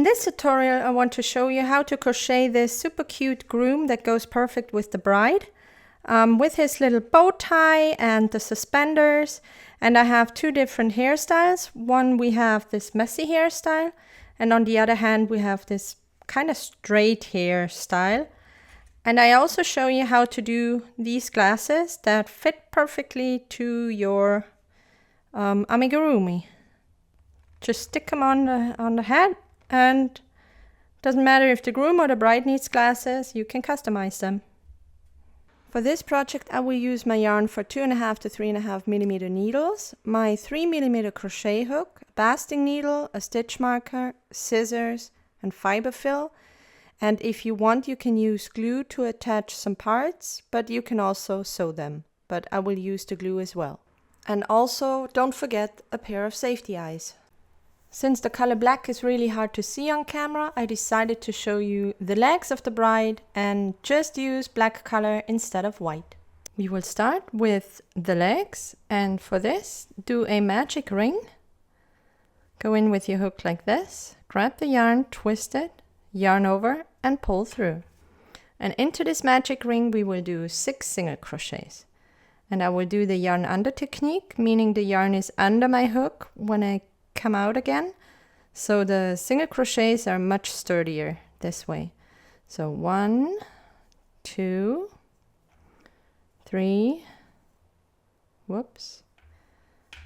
this tutorial I want to show you how to crochet this super cute groom that goes perfect with the bride, with his little bow tie and the suspenders. And I have two different hairstyles. One, we have this messy hairstyle, and on the other hand we have this kind of straight hairstyle. And I also show you how to do these glasses that fit perfectly to your amigurumi. Just stick them on the head, and doesn't matter if the groom or the bride needs glasses, you can customize them. For this project I will use my yarn for 2.5 to 3.5 millimeter needles, my 3 millimeter crochet hook, a basting needle, a stitch marker, scissors and fiber fill. And if you want, you can use glue to attach some parts, but you can also sew them. But I will use the glue as well. And also, don't forget a pair of safety eyes. Since the color black is really hard to see on camera, I decided to show you the legs of the bride and just use black color instead of white. We will start with the legs, and for this, do a magic ring. Go in with your hook like this, grab the yarn, twist it, yarn over and pull through. And into this magic ring we will do 6 single crochets. And I will do the yarn under technique, meaning the yarn is under my hook when I come out again. So the single crochets are much sturdier this way. So 1, 2, 3,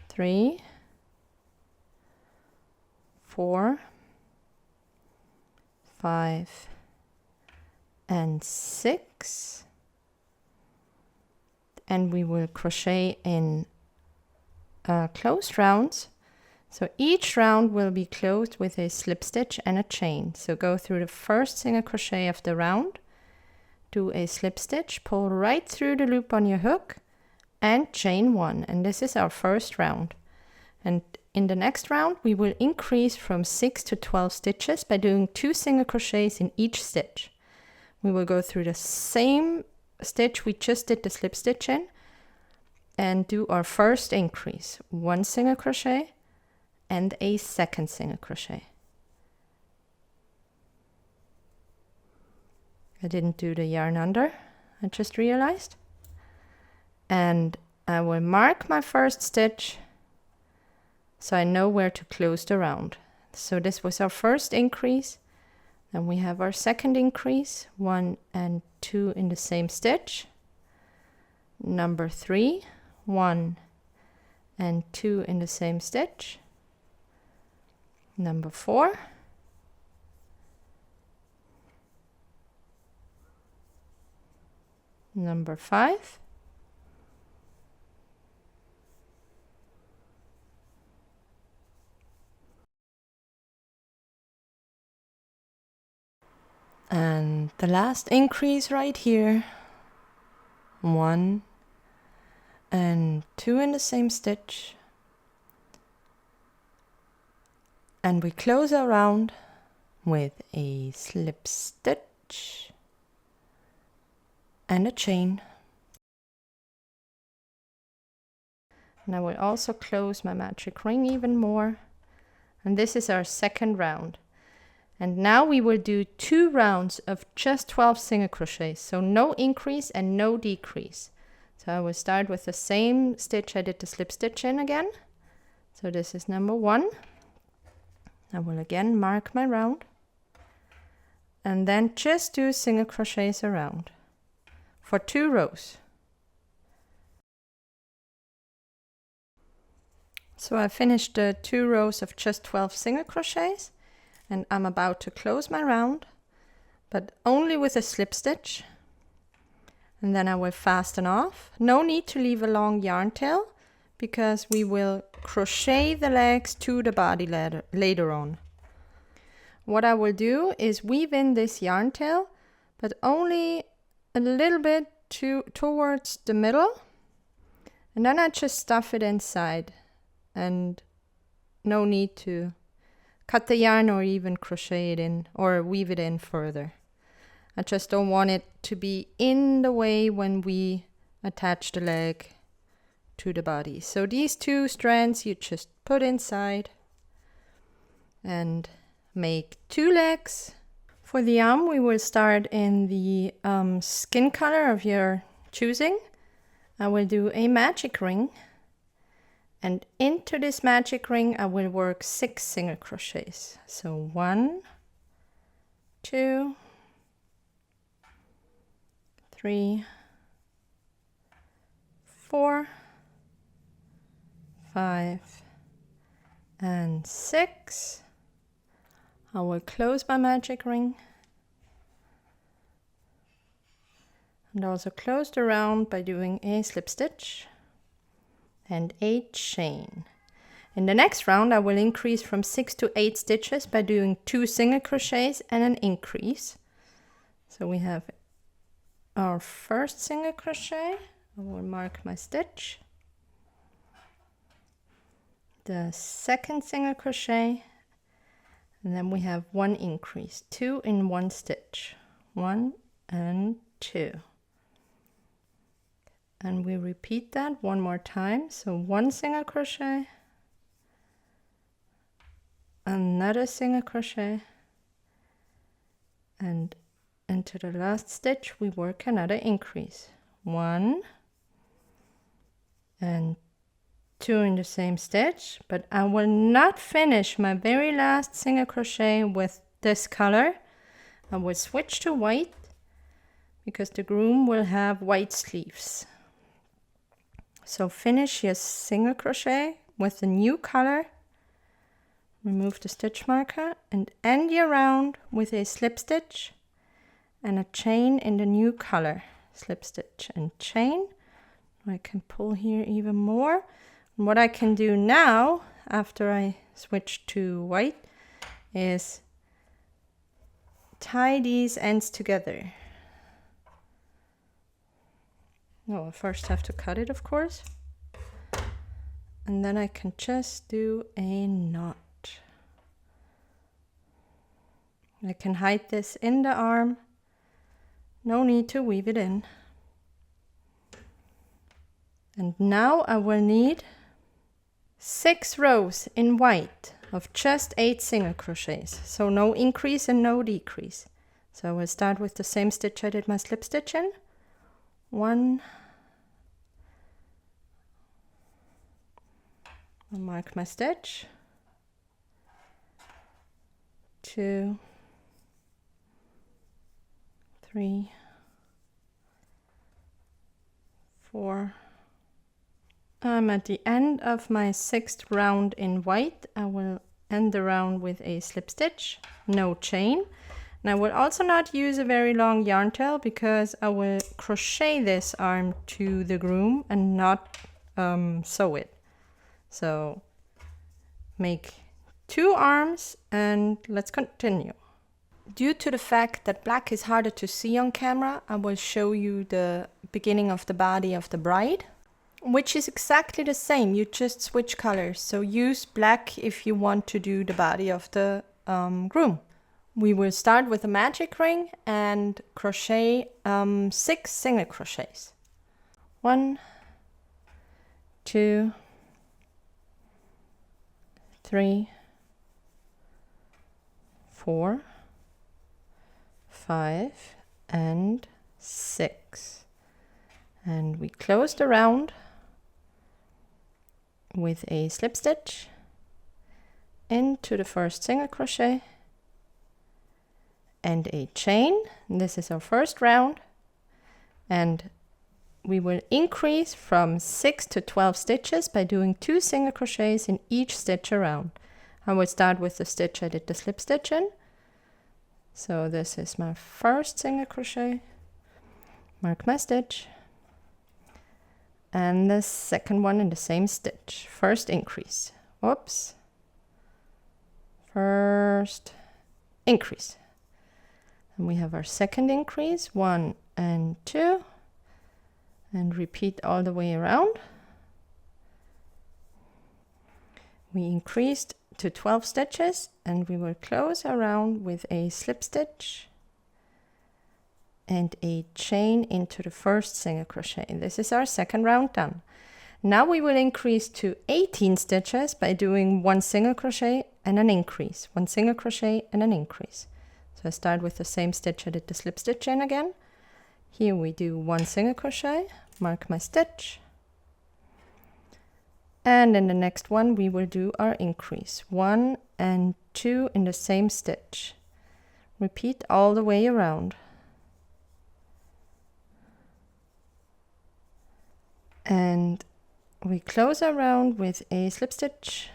3, 4, 5 and 6, and we will crochet in closed rounds. So each round will be closed with a slip stitch and a chain. So go through the first single crochet of the round, do a slip stitch, pull right through the loop on your hook and chain 1, and this is our first round. And in the next round we will increase from 6 to 12 stitches by doing 2 single crochets in each stitch. We will go through the same stitch we just did the slip stitch in and do our first increase, 1 single crochet and a second single crochet. I didn't do the yarn under, I just realized. And I will mark my first stitch so I know where to close the round. So this was our first increase. Then we have our second increase, 1 and 2 in the same stitch. Number 3, 1 and 2 in the same stitch. Number 4. Number 5. And the last increase right here, 1 and 2 in the same stitch, and we close our round with a slip stitch and a chain. And I will also close my magic ring even more, and this is our second round. And now we will do 2 rounds of just 12 single crochets, so no increase and no decrease. So I will start with the same stitch I did the slip stitch in again. So this is number 1. I will again mark my round and then just do single crochets around for 2 rows. So I finished the 2 rows of just 12 single crochets. And I'm about to close my round, but only with a slip stitch. And then I will fasten off. No need to leave a long yarn tail because we will crochet the legs to the body later on. What I will do is weave in this yarn tail, but only a little bit towards the middle. And then I just stuff it inside, and no need to cut the yarn or even crochet it in or weave it in further. I just don't want it to be in the way when we attach the leg to the body. So these 2 strands you just put inside, and make 2 legs. For the arm, we will start in the skin color of your choosing. I will do a magic ring, and into this magic ring I will work 6 single crochets. So 1, 2, 3, 4, 5, and 6. I will close my magic ring and also close the round by doing a slip stitch and a chain. In the next round I will increase from 6 to 8 stitches by doing 2 single crochets and an increase. So we have our first single crochet. I will mark my stitch. The second single crochet, and then we have 1 increase, 2 in 1 stitch, 1 and 2. And we repeat that 1 more time. So 1 single crochet, another single crochet, and into the last stitch we work another increase, 1 and 2 in the same stitch. But I will not finish my very last single crochet with this color. I will switch to white because the groom will have white sleeves. So finish your single crochet with the new color, remove the stitch marker, and end your round with a slip stitch and a chain in the new color. Slip stitch and chain. I can pull here even more. And what I can do now, after I switch to white, is tie these ends together. Oh, I first have to cut it, of course. And then I can just do a knot. I can hide this in the arm. No need to weave it in. And now I will need 6 rows in white of just 8 single crochets. So no increase and no decrease. So I will start with the same stitch I did my slip stitch in. 1. I'll mark my stitch. 2, 3, 4. I'm at the end of my 6th round in white. I will end the round with a slip stitch, no chain. And I will also not use a very long yarn tail because I will crochet this arm to the groom and not sew it. So make 2 arms and let's continue. Due to the fact that black is harder to see on camera, I will show you the beginning of the body of the bride, which is exactly the same. You just switch colors. So use black if you want to do the body of the groom. We will start with a magic ring and crochet 6 single crochets. 1, 2, 3, 4, 5, and 6. And we close the round with a slip stitch into the first single crochet and a chain. This is our first round, and we will increase from 6 to 12 stitches by doing 2 single crochets in each stitch around. I will start with the stitch I did the slip stitch in. So this is my first single crochet, mark my stitch, and the second one in the same stitch, first increase, whoops, first increase. And we have our second increase, 1 and 2, and repeat all the way around. We increased to 12 stitches and we will close around with a slip stitch and a chain into the first single crochet. This is our second round done. Now we will increase to 18 stitches by doing 1 single crochet and an increase, 1 single crochet and an increase. So I start with the same stitch I did the slip stitch in again. Here we do 1 single crochet, mark my stitch, and in the next one we will do our increase, 1 and 2 in the same stitch. Repeat all the way around. And we close our round with a slip stitch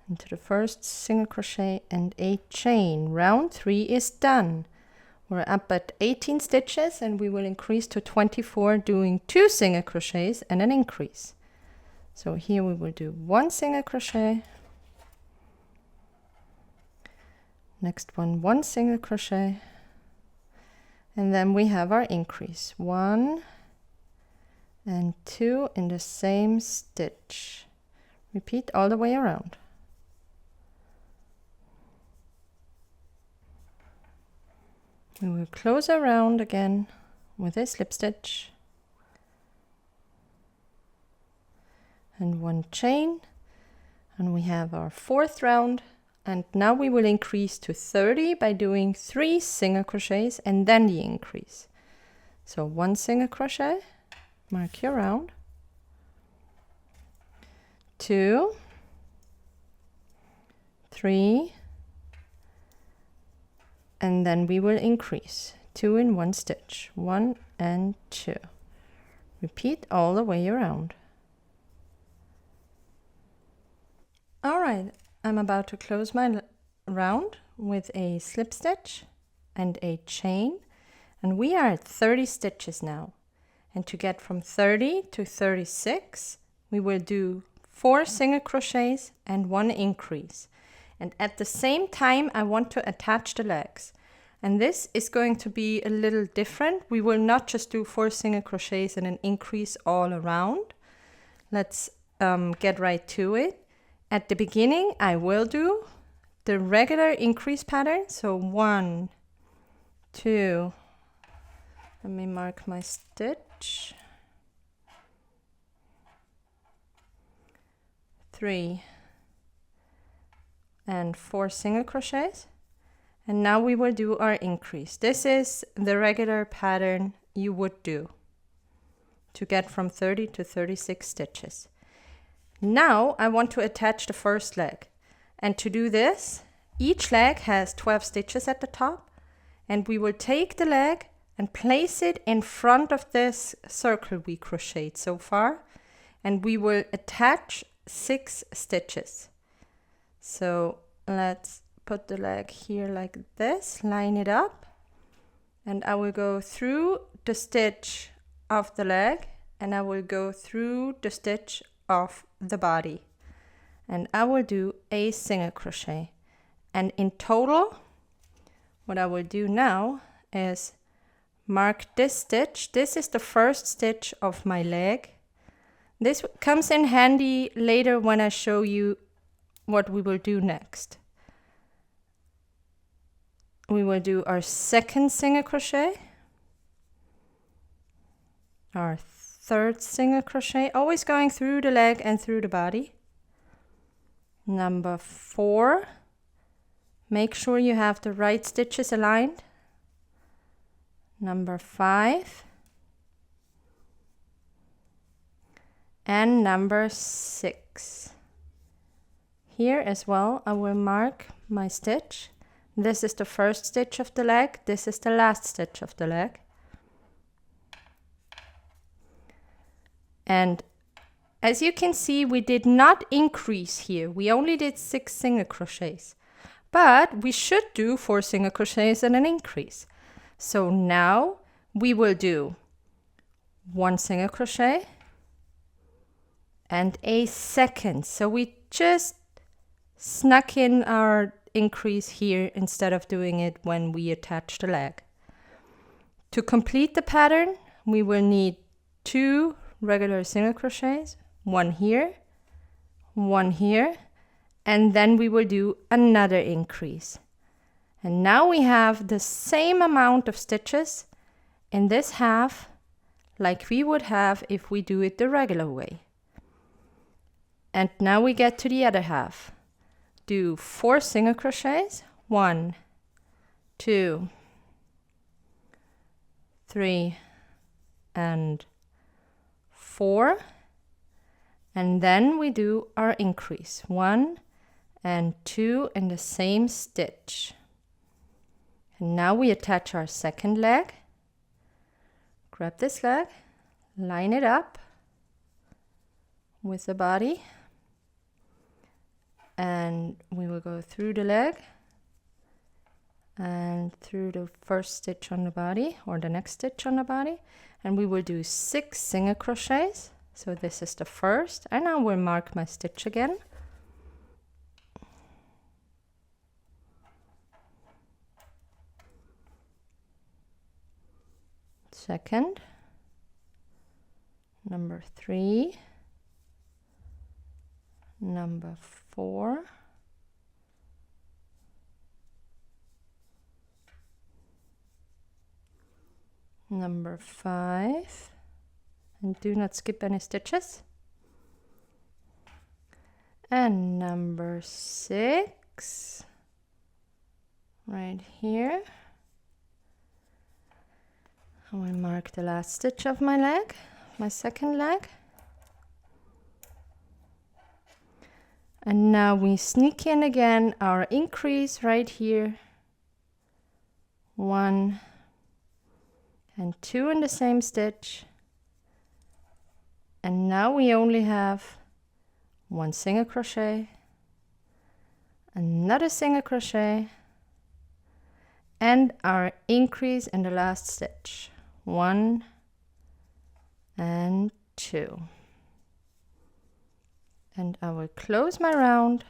into the first single crochet and a chain. Round 3 is done. We're up at 18 stitches and we will increase to 24 doing 2 single crochets and an increase. So here we will do 1 single crochet, next one 1 single crochet, and then we have our increase, 1 and 2 in the same stitch. Repeat all the way around. We will close our round again with a slip stitch and 1 chain, and we have our 4th round. And now we will increase to 30 by doing 3 single crochets and then the increase. So 1 single crochet, mark your round, 2, 3, and then we will increase 2 in 1 stitch, 1 and 2. Repeat all the way around. All right, I'm about to close my round with a slip stitch and a chain, and we are at 30 stitches now. And to get from 30 to 36, we will do 4 single crochets and 1 increase. And at the same time, I want to attach the legs. And this is going to be a little different. We will not just do 4 single crochets and an increase all around. Let's get right to it. At the beginning, I will do the regular increase pattern. So 1, 2, let me mark my stitch, 3, and 4 single crochets. And now we will do our increase. This is the regular pattern you would do to get from 30 to 36 stitches. Now I want to attach the first leg, and to do this, each leg has 12 stitches at the top, and we will take the leg and place it in front of this circle we crocheted so far, and we will attach 6 stitches. So let's put the leg here like this, line it up, and I will go through the stitch of the leg, and I will go through the stitch of the body, and I will do a single crochet. And in total, what I will do now is mark this stitch. This is the first stitch of my leg. This comes in handy later when I show you what we will do next. We will do our second single crochet, our third single crochet, always going through the leg and through the body. Number 4, make sure you have the right stitches aligned. Number 5 and number 6. Here as well I will mark my stitch. This is the first stitch of the leg, this is the last stitch of the leg. And as you can see, we did not increase here. We only did 6 single crochets, but we should do 4 single crochets and an increase. So now we will do 1 single crochet and a second. So we just snuck in our increase here instead of doing it when we attach the leg. To complete the pattern, we will need 2 regular single crochets, 1 here, 1 here, and then we will do another increase. And now we have the same amount of stitches in this half like we would have if we do it the regular way. And now we get to the other half. Do 4 single crochets. 1, 2, 3, and 4. And then we do our increase. 1 and 2 in the same stitch. And now we attach our second leg. Grab this leg, line it up with the body, and we will go through the leg and through the first stitch on the body, or the next stitch on the body, and we will do 6 single crochets. So this is the first, and I will mark my stitch again. Second, number 3, number 4, number 5, and do not skip any stitches, and number 6 right here. I will mark the last stitch of my leg, my second leg. And now we sneak in again our increase right here. 1 and 2 in the same stitch. And now we only have 1 single crochet, another single crochet, and our increase in the last stitch. 1 and 2. And I will close my round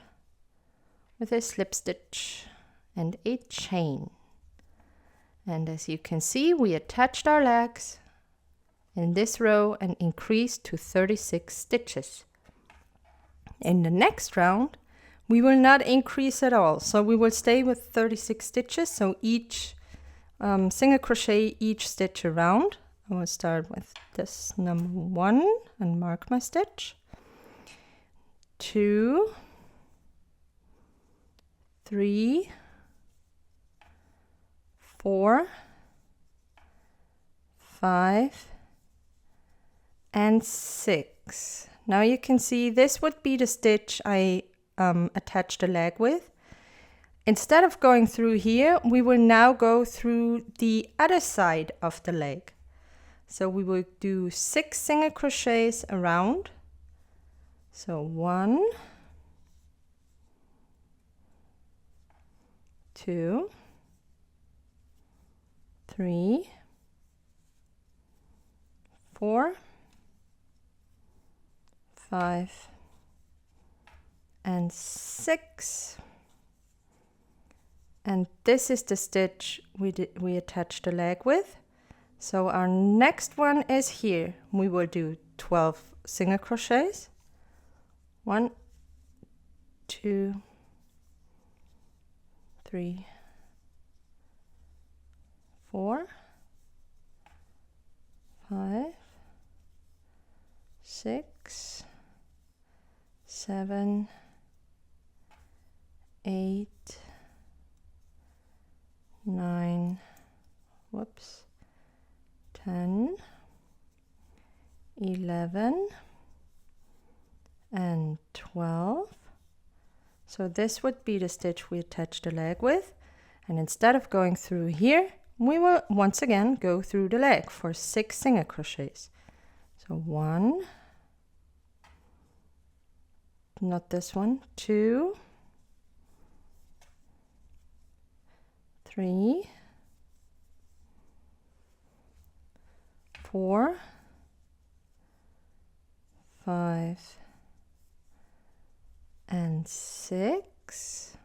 with a slip stitch and a chain. And as you can see, we attached our legs in this row and increased to 36 stitches. In the next round, we will not increase at all. So we will stay with 36 stitches. So each single crochet each stitch around. I will start with this number 1 and mark my stitch. 2, 3, 4, 5, and 6. Now you can see this would be the stitch I attached the leg with. Instead of going through here, we will now go through the other side of the leg. So we will do 6 single crochets around. So 1, 2, 3, 4, 5, and 6. And this is the stitch we attached the leg with. So our next one is here. We will do 12 single crochets. 1, 2, 3, 4, 5, 6, 7, 8, 9, 10, 11, and 12. So this would be the stitch we attach the leg with. And instead of going through here, we will once again go through the leg for 6 single crochets. So 1, not this one, 2, 3, 4, 5, and 6.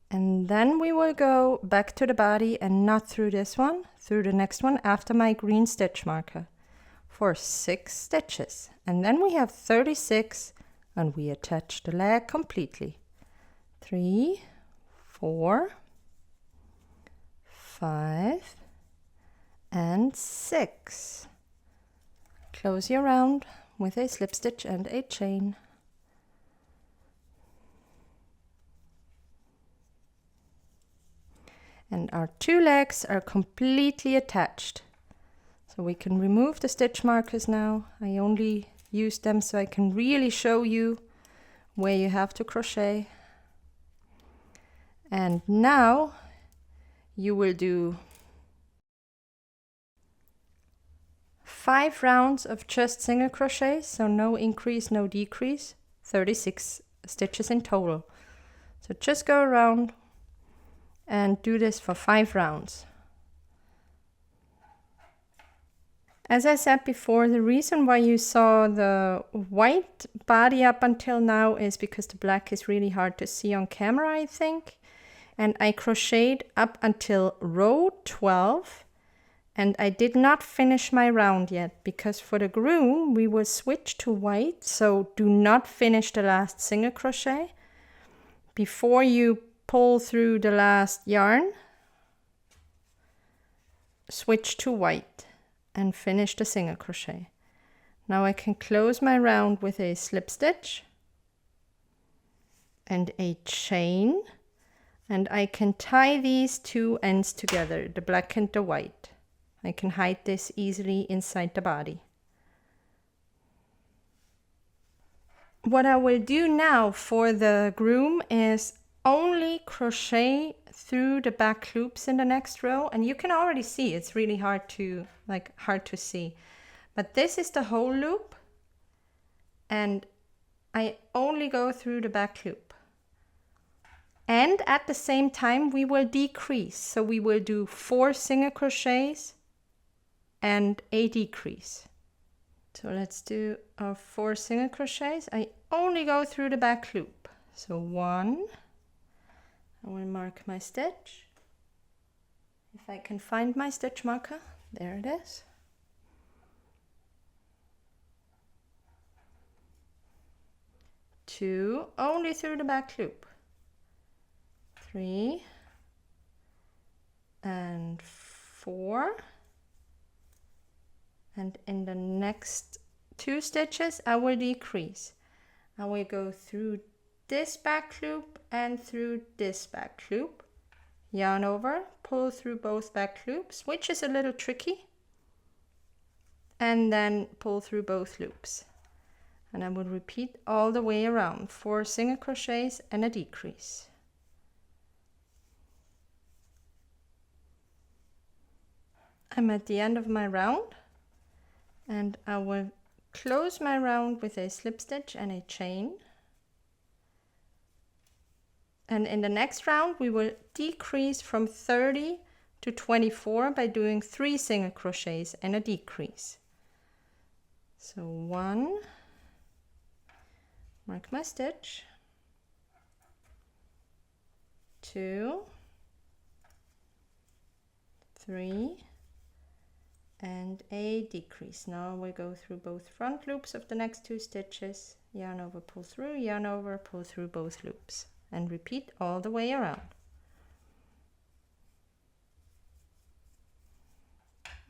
And then we will go back to the body and not through this one, through the next one after my green stitch marker for 6 stitches. And then we have 36 and we attach the leg completely. 3, 4, 5, and 6. Close your round with a slip stitch and a chain. And our two legs are completely attached. So we can remove the stitch markers now. I only use them so I can really show you where you have to crochet. And now you will do 5 rounds of just single crochet, so no increase, no decrease, 36 stitches in total. So just go around and do this for 5 rounds. As I said before, the reason why you saw the white body up until now is because the black is really hard to see on camera, I think. And I crocheted up until row 12, and I did not finish my round yet, because for the groom we will switch to white, so do not finish the last single crochet. Before you pull through the last yarn, switch to white and finish the single crochet. Now I can close my round with a slip stitch and a chain, and I can tie these two ends together, the black and the white. I can hide this easily inside the body. What I will do now for the groom is only crochet through the back loops in the next row, and you can already see it's really hard to see, but this is the whole loop and I only go through the back loop. And at the same time we will decrease, so we will do 4 single crochets and a decrease. So let's do our 4 single crochets. I only go through the back loop. So 1, I will mark my stitch. If I can find my stitch marker, there it is. 2, only through the back loop. 3 and 4. And in the next 2 stitches I will decrease. I will go through this back loop and through this back loop, yarn over, pull through both back loops, which is a little tricky, and then pull through both loops. And I will repeat all the way around, 4 single crochets and a decrease. I'm at the end of my round, and I will close my round with a slip stitch and a chain. And in the next round we will decrease from 30 to 24 by doing 3 single crochets and a decrease. So 1, mark my stitch, 2, 3, and a decrease. Now we'll go through both front loops of the next 2 stitches, yarn over, pull through, yarn over, pull through both loops, and repeat all the way around.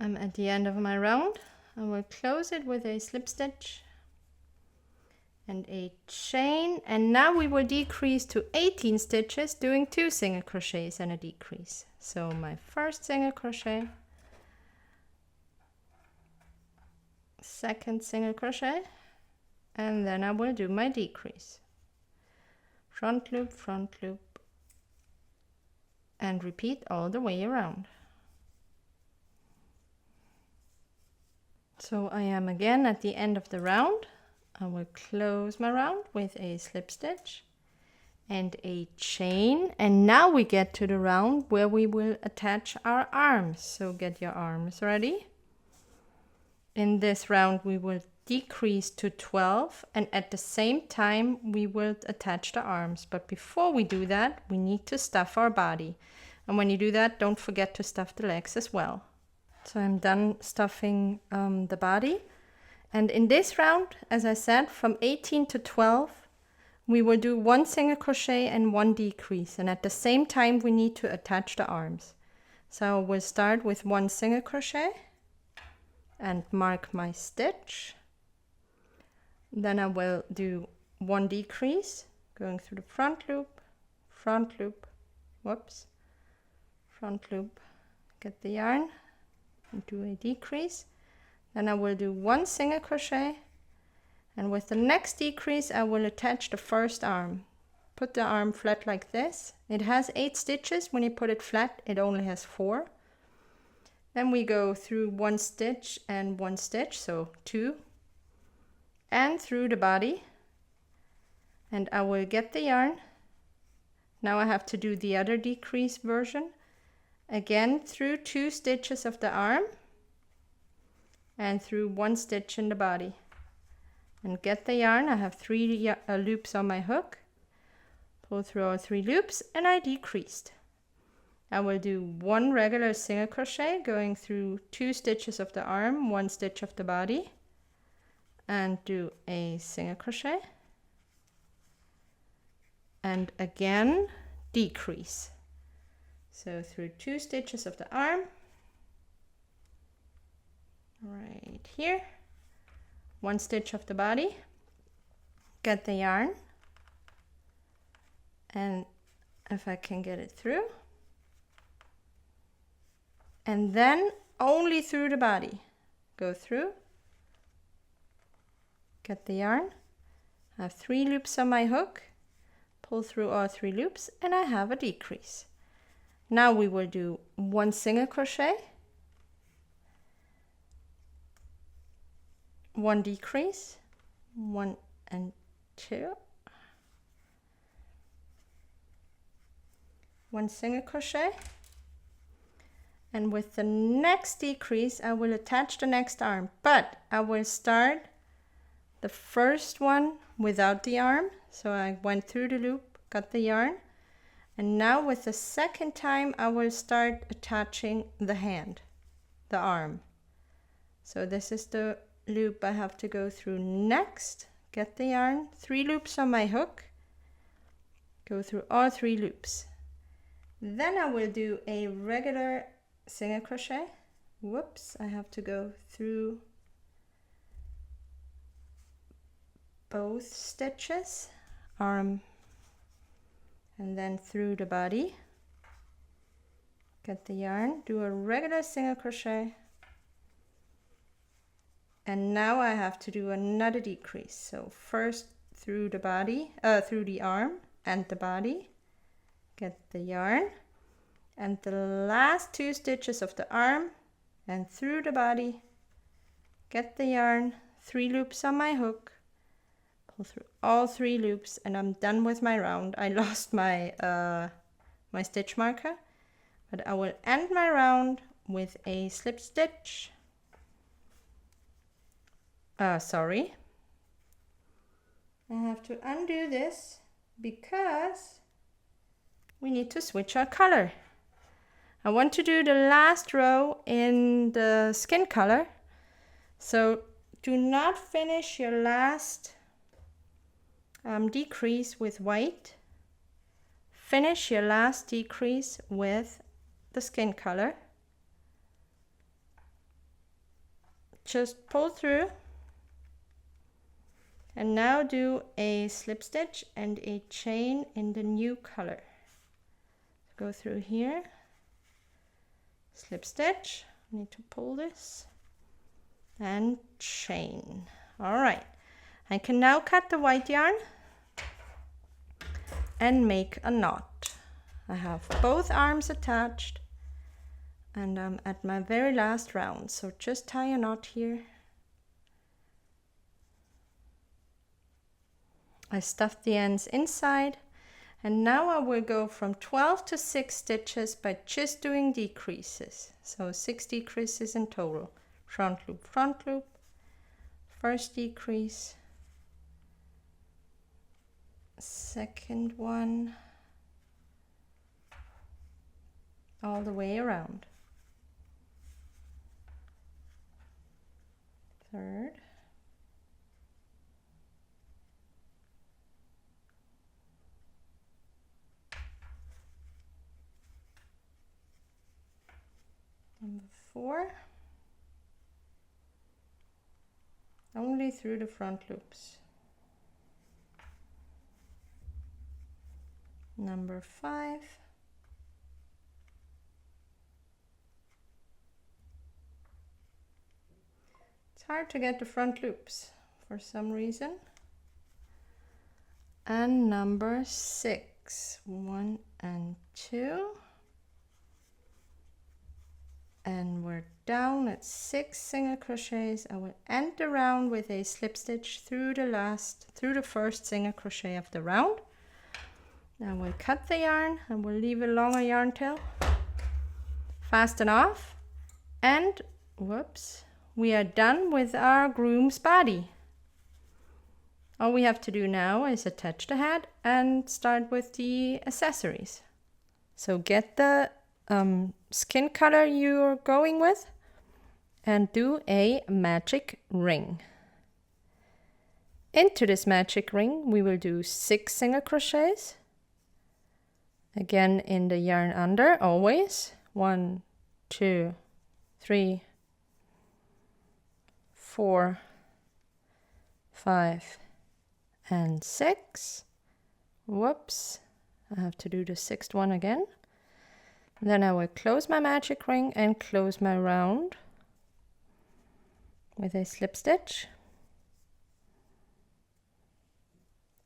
I'm at the end of my round. I will close it with a slip stitch and a chain, and now we will decrease to 18 stitches doing 2 single crochets and a decrease. So my first single crochet, second single crochet, and then I will do my decrease. Front loop, and repeat all the way around. So I am again at the end of the round. I will close my round with a slip stitch and a chain, and now we get to the round where we will attach our arms. So get your arms ready. In this round we will decrease to 12, and at the same time we will attach the arms. But before we do that, we need to stuff our body, and when you do that, don't forget to stuff the legs as well. So I'm done stuffing the body, and in this round, as I said, from 18 to 12 we will do 1 single crochet and 1 decrease, and at the same time we need to attach the arms. So we'll start with 1 single crochet and mark my stitch. Then I will do 1 decrease, going through the front loop, front loop, get the yarn and do a decrease. Then I will do 1 single crochet, and with the next decrease I will attach the first arm. Put the arm flat like this. It has 8 stitches. When you put it flat, it only has 4. Then we go through 1 stitch and 1 stitch, so 2, and through the body, and I will get the yarn. Now I have to do the other decrease version. Again, through 2 stitches of the arm and through 1 stitch in the body, and get the yarn. I have 3 loops on my hook. Pull through all 3 loops, and I decreased. I will do 1 regular single crochet going through 2 stitches of the arm, 1 stitch of the body, and do a single crochet, and again decrease. So through 2 stitches of the arm, right here, 1 stitch of the body, get the yarn, and if I can get it through, and then only through the body, go through, get the yarn. I have 3 loops on my hook, pull through all 3 loops, and I have a decrease. Now we will do 1 single crochet, 1 decrease, 1 and 2, 1 single crochet, and with the next decrease I will attach the next arm, but I will start the first one without the arm. So I went through the loop, got the yarn, and now with the second time I will start attaching the hand, the arm. So this is the loop I have to go through next, get the yarn, 3 loops on my hook, go through all 3 loops. Then I will do a regular single crochet. Whoops, I have to go through both stitches, arm, and then through the body, get the yarn, do a regular single crochet, and now I have to do another decrease. So first through the body, through the arm and the body, get the yarn, and the last 2 stitches of the arm and through the body, get the yarn, 3 loops on my hook, pull through all 3 loops, and I'm done with my round. I lost my my stitch marker, but I will end my round with a slip stitch. Sorry, I have to undo this because we need to switch our color. I want to do the last row in the skin color, so do not finish your last decrease with white. Finish your last decrease with the skin color. Just pull through, and now do a slip stitch and a chain in the new color. Go through here, slip stitch, I need to pull this, and chain. All right, I can now cut the white yarn and make a knot. I have both arms attached, and I'm at my very last round, so just tie a knot here. I stuffed the ends inside, and now I will go from 12 to 6 stitches by just doing decreases. So 6 decreases in total. Front loop, first decrease, second one, all the way around, third, number 4, only through the front loops, number 5, hard to get the front loops for some reason. And number 6, 1 and 2. And we're down at 6 single crochets. I will end the round with a slip stitch through the first single crochet of the round. Now we'll cut the yarn and we'll leave a longer yarn tail. Fasten off, and whoops, we are done with our groom's body. All we have to do now is attach the head and start with the accessories. So get the skin color you're going with and do a magic ring. Into this magic ring we will do 6 single crochets, again in the yarn under, always 1, 2, 3, 4, 5 and 6. Whoops, I have to do the 6th one again. Then I will close my magic ring and close my round with a slip stitch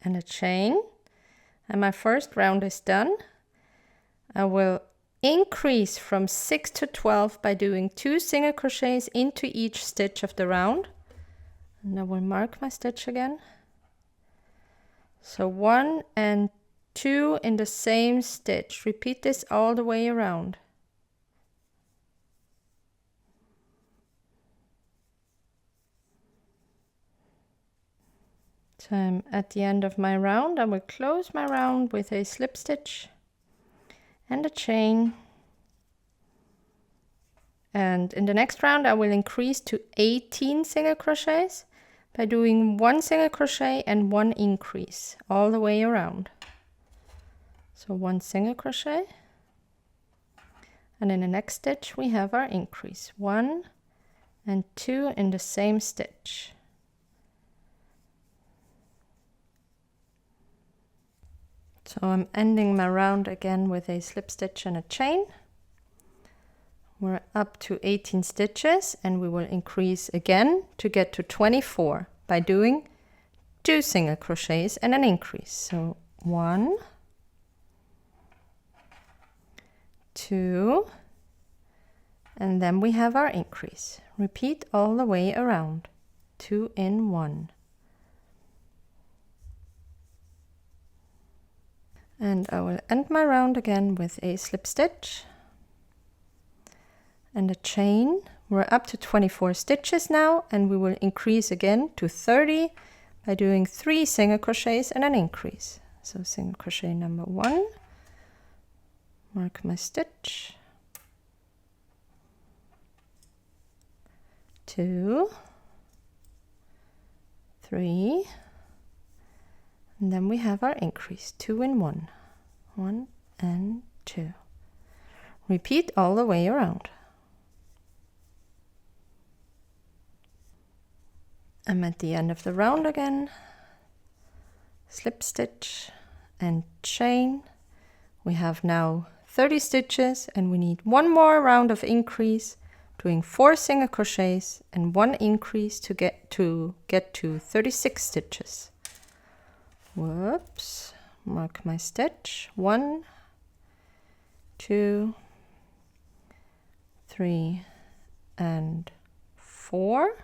and a chain, and my first round is done. I will increase from 6 to 12 by doing 2 single crochets into each stitch of the round, and I will mark my stitch again. So 1 and 2 in the same stitch. Repeat this all the way around. So I'm at the end of my round. I will close my round with a slip stitch and a chain. And in the next round I will increase to 18 single crochets by doing 1 single crochet and 1 increase all the way around. So 1 single crochet, and in the next stitch we have our increase, 1 and 2 in the same stitch. So I'm ending my round again with a slip stitch and a chain. We're up to 18 stitches and we will increase again to get to 24 by doing 2 single crochets and an increase. So 1, 2, and then we have our increase. Repeat all the way around, 2 in 1. And I will end my round again with a slip stitch and a chain. We're up to 24 stitches now, and we will increase again to 30 by doing 3 single crochets and an increase. So single crochet number 1, mark my stitch, 2, 3, and then we have our increase, 2 in 1, 1 and 2. Repeat all the way around. I'm at the end of the round again, slip stitch and chain. We have now 30 stitches and we need 1 more round of increase, doing 4 single crochets and 1 increase to get to 36 stitches. Whoops, mark my stitch, 1, 2, 3 and 4.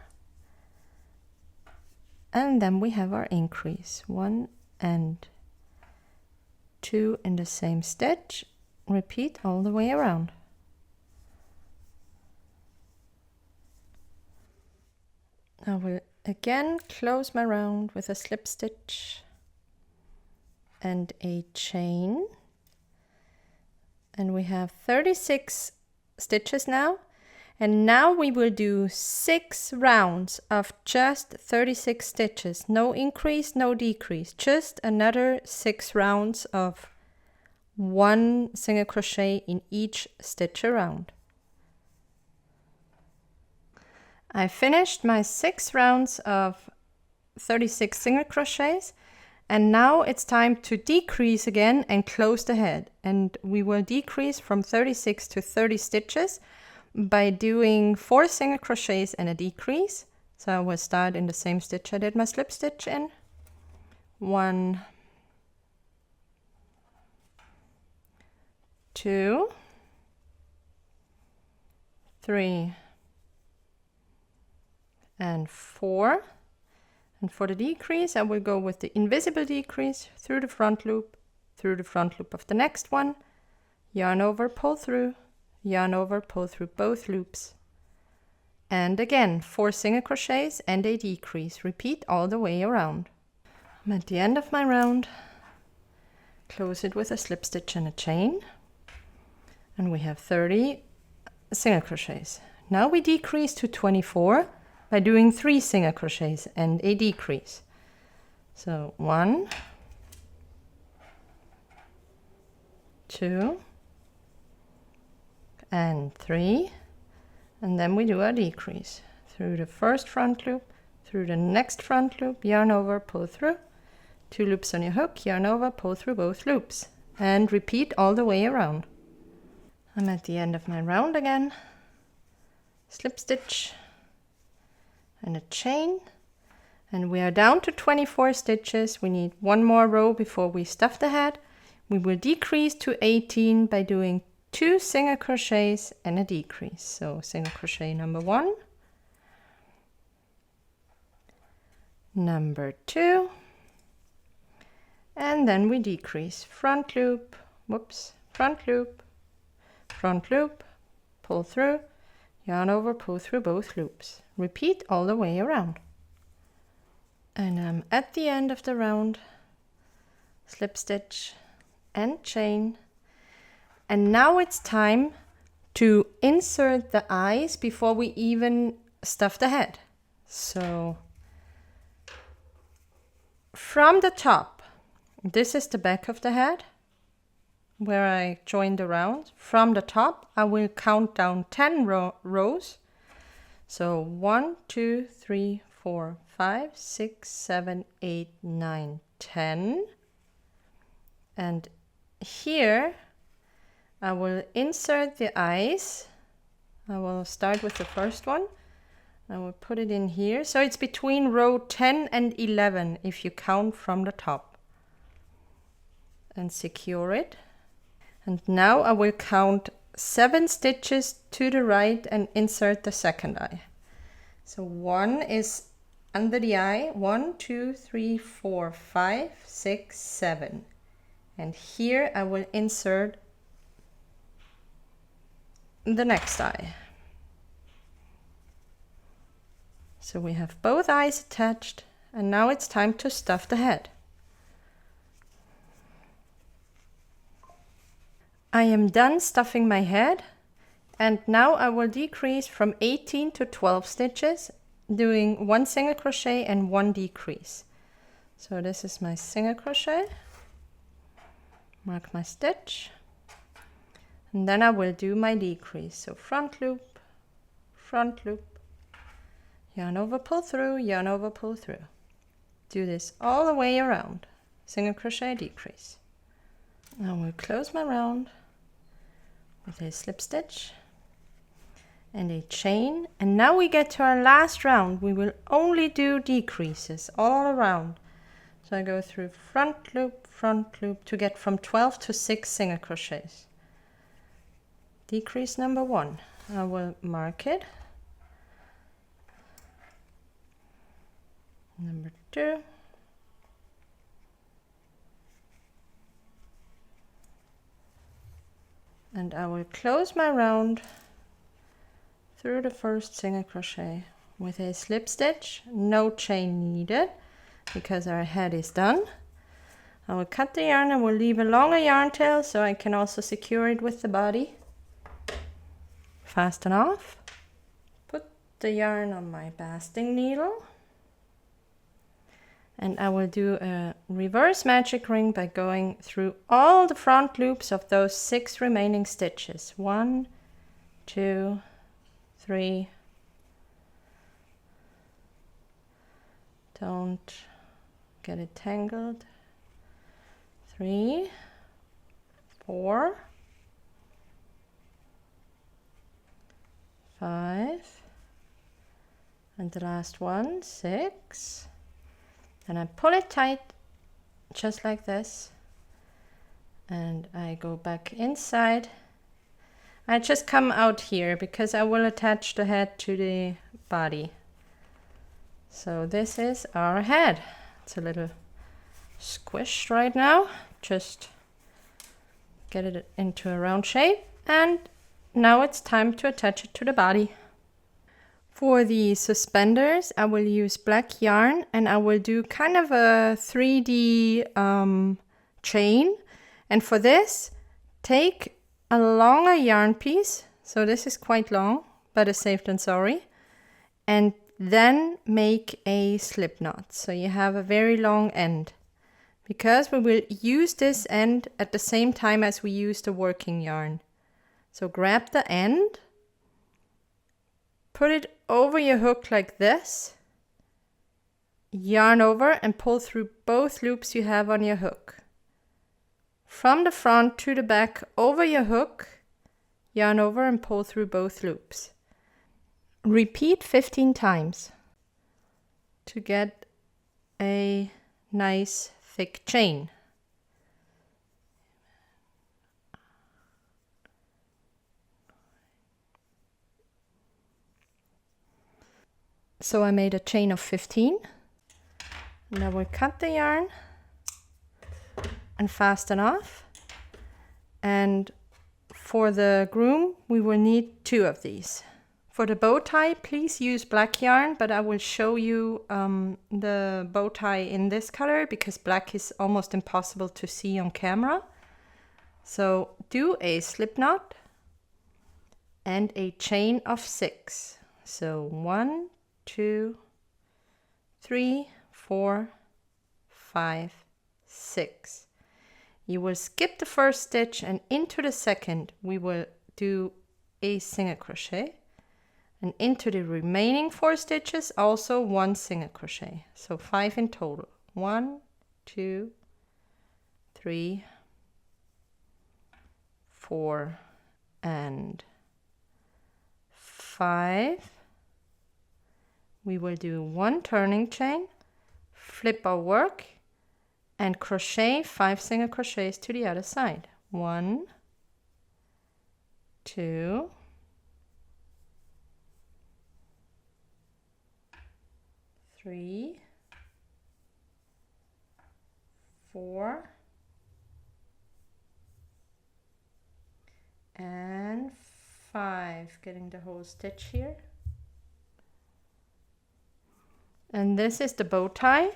And then we have our increase, 1 and 2 in the same stitch. Repeat all the way around. I will again close my round with a slip stitch and a chain. And we have 36 stitches now. And now we will do 6 rounds of just 36 stitches. No increase, no decrease. Just another 6 rounds of 1 single crochet in each stitch around. I finished my 6 rounds of 36 single crochets, and now it's time to decrease again and close the head. And we will decrease from 36 to 30 stitches by doing 4 single crochets and a decrease, So I will start in the same stitch I did my slip stitch in. 1, 2, 3, and 4. And for the decrease, I will go with the invisible decrease through the front loop of the next one, yarn over, pull through, yarn over, pull through both loops. And again, 4 single crochets and a decrease. Repeat all the way around. I'm at the end of my round. Close it with a slip stitch and a chain. And we have 30 single crochets. Now we decrease to 24 by doing 3 single crochets and a decrease. So 1, 2, and 3, and then we do our decrease through the first front loop, through the next front loop, yarn over, pull through, 2 loops on your hook, yarn over, pull through both loops, and repeat all the way around. I'm at the end of my round again. Slip stitch and a chain, and we are down to 24 stitches. We need 1 more row before we stuff the head. We will decrease to 18 by doing 2 single crochets and a decrease. So single crochet number 1, number 2, and then we decrease. Front loop, whoops, front loop, pull through, yarn over, pull through both loops. Repeat all the way around. And I'm at the end of the round. Slip stitch and chain. And now it's time to insert the eyes before we even stuff the head. So from the top, this is the back of the head where I joined the round. From the top, I will count down 10 rows. So 1, 2, 3, 4, 5, 6, 7, 8, 9, 10. And here I will insert the eyes. I will start with the first one. I will put it in here. So it's between row 10 and 11 if you count from the top. And secure it. And now I will count 7 stitches to the right and insert the second eye. So 1 is under the eye. 1, 2, 3, 4, 5, 6, 7. And here I will insert the next eye. So we have both eyes attached, and now it's time to stuff the head. I am done stuffing my head, and now I will decrease from 18 to 12 stitches, doing 1 single crochet and 1 decrease. So this is my single crochet, mark my stitch, and then I will do my decrease. So front loop, yarn over, pull through, yarn over, pull through. Do this all the way around. Single crochet, decrease. I will close my round with a slip stitch and a chain. And now we get to our last round. We will only do decreases all around. So I go through front loop to get from 12 to 6 single crochets. Decrease number 1. I will mark it. Number 2. And I will close my round through the first single crochet with a slip stitch, no chain needed because our head is done. I will cut the yarn and will leave a longer yarn tail so I can also secure it with the body. Fasten off. Put the yarn on my basting needle. And I will do a reverse magic ring by going through all the front loops of those 6 remaining stitches. 1, 2, 3. Don't get it tangled. 3, 4, 5, And the last one, 6. And I pull it tight, just like this. And I go back inside. I just come out here because I will attach the head to the body. So this is our head. It's a little squished right now. Just get it into a round shape. And now it's time to attach it to the body. For the suspenders, I will use black yarn and I will do kind of a 3D chain. And for this, take a longer yarn piece. So this is quite long, better safe than sorry. And then make a slip knot. So you have a very long end. Because we will use this end at the same time as we use the working yarn. So grab the end, put it over your hook like this, yarn over and pull through both loops you have on your hook. From the front to the back over your hook, yarn over and pull through both loops. Repeat 15 times to get a nice thick chain. So I made a chain of 15. Now we'll cut the yarn and fasten off. And for the groom, we will need 2 of these. For the bow tie, please use black yarn, but I will show you the bow tie in this color because black is almost impossible to see on camera. So do a slip knot and a chain of 6. So 1, 2, 3, 4, 5, 6. You will skip the first stitch and into the second we will do a single crochet. And into the remaining 4 stitches also 1 single crochet. So 5 in total. 1, 2, 3, 4, and 5. We will do 1 turning chain, flip our work, and crochet 5 single crochets to the other side. 1, 2, 3, 4, and 5. Getting the whole stitch here. And this is the bow tie.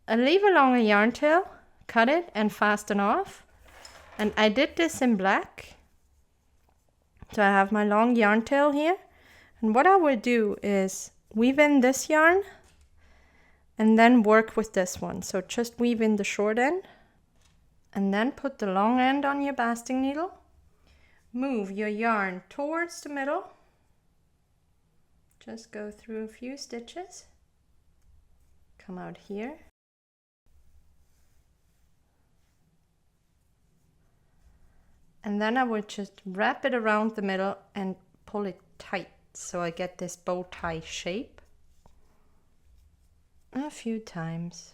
I leave along a yarn tail, cut it and fasten off. And I did this in black. So I have my long yarn tail here. And what I will do is weave in this yarn and then work with this one. So just weave in the short end and then put the long end on your basting needle. Move your yarn towards the middle. Just go through a few stitches. Come out here. And then I will just wrap it around the middle and pull it tight so I get this bow tie shape. A few times.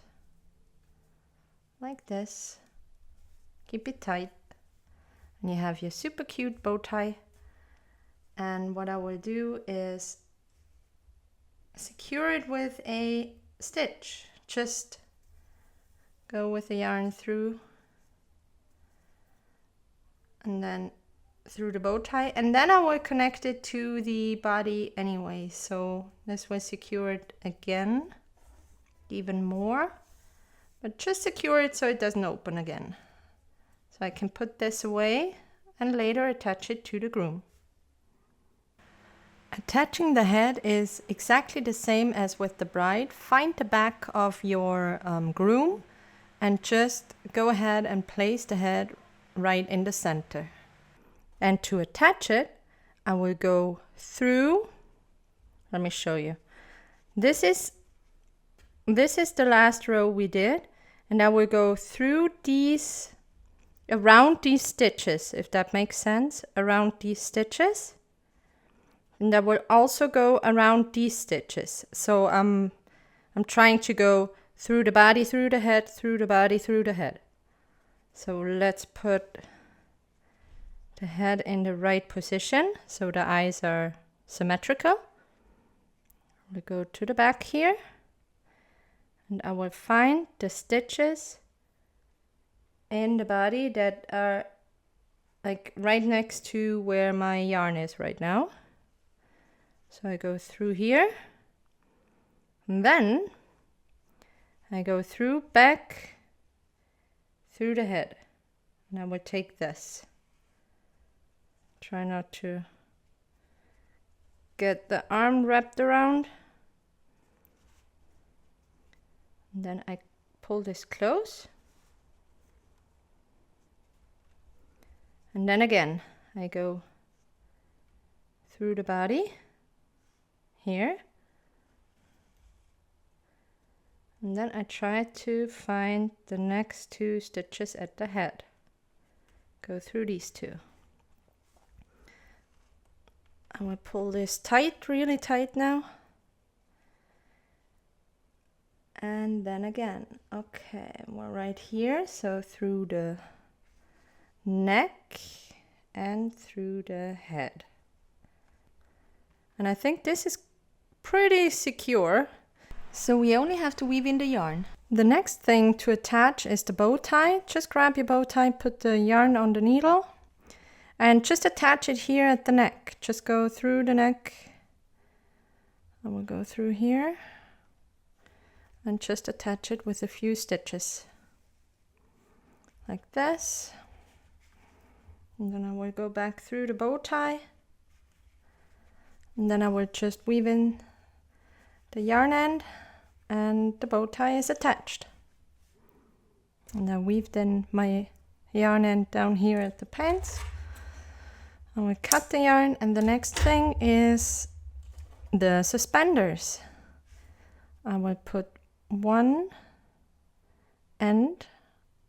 Like this. Keep it tight. And you have your super cute bow tie. And what I will do is secure it with a stitch. Just go with the yarn through and then through the bow tie, and then I will connect it to the body anyway, so this will secure it again even more, but just secure it so it doesn't open again. So I can put this away and later attach it to the groom. Attaching the head is exactly the same as with the bride. Find the back of your groom and just go ahead and place the head right in the center. And to attach it, I will go through. Let me show you. This is the last row we did, and I will go through these, around these stitches, if that makes sense, around these stitches. And I will also go around these stitches. So I'm trying to go through the body, through the head, through the body, through the head. So let's put the head in the right position so the eyes are symmetrical. We'll go to the back here, and I will find the stitches in the body that are like right next to where my yarn is right now. So I go through here, and then I go through back through the head, and I will take this. Try not to get the arm wrapped around. And then I pull this close. And then again, I go through the body here. And then I try to find the next two stitches at the head. Go through these two. I will pull this tight, really tight now. And then again, okay, we're right here. So through the neck and through the head. And I think this is pretty secure. So we only have to weave in the yarn. The next thing to attach is the bow tie. Just grab your bow tie, put the yarn on the needle, and just attach it here at the neck. Just go through the neck. I will go through here and just attach it with a few stitches. Like this. And then I will go back through the bow tie. And then I will just weave in the yarn end, and the bow tie is attached. And I weaved in my yarn end down here at the pants. I will cut the yarn, and the next thing is the suspenders. I will put one end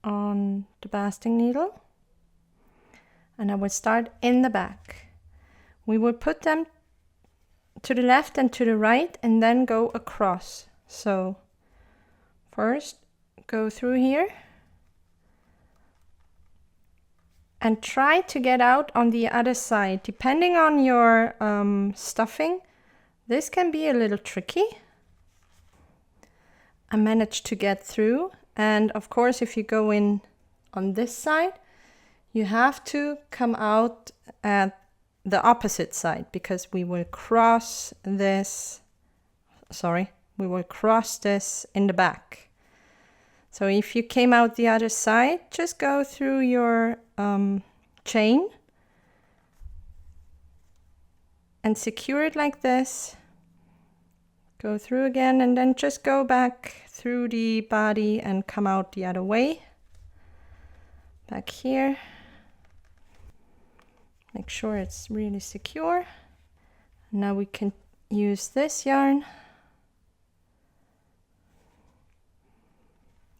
on the basting needle, and I will start in the back. We will put them to the left and to the right, and then go across. So first go through here and try to get out on the other side. Depending on your stuffing, this can be a little tricky. I managed to get through, and of course if you go in on this side, you have to come out at the opposite side, because we will cross this, we will cross this in the back. So if you came out the other side, just go through your chain and secure it like this. Go through again, and then just go back through the body and come out the other way. Back here. Make sure it's really secure. Now we can use this yarn.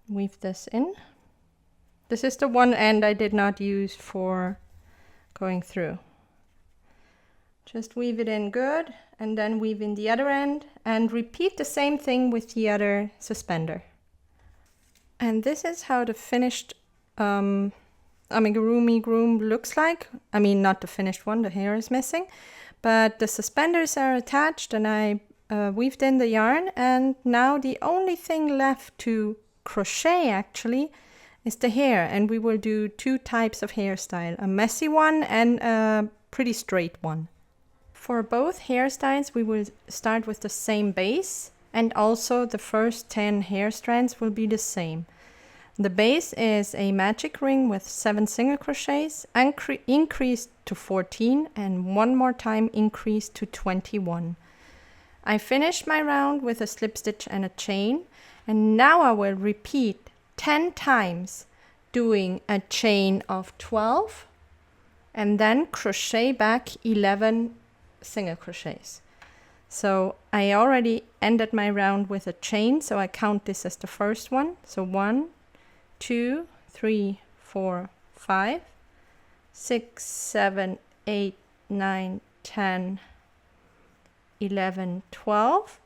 Weave this in. This is the one end I did not use for going through. Just weave it in good, and then weave in the other end, and repeat the same thing with the other suspender. And this is how the finished Amigurumi Groom looks like. I mean, not the finished one, the hair is missing, but the suspenders are attached, and I weaved in the yarn, and now the only thing left to crochet actually is the hair, and we will do two types of hairstyle, a messy one and a pretty straight one. For both hairstyles we will start with the same base, and also the first 10 hair strands will be the same. The base is a magic ring with 7 single crochets, increased to 14, and one more time increased to 21. I finished my round with a slip stitch and a chain, and now I will repeat 10 times, doing a chain of 12 and then crochet back 11 single crochets. So I already ended my round with a chain, so I count this as the first one. So 1, 2, 3, 4, 5, 6, 7, 8, 9, 10, 11, 12.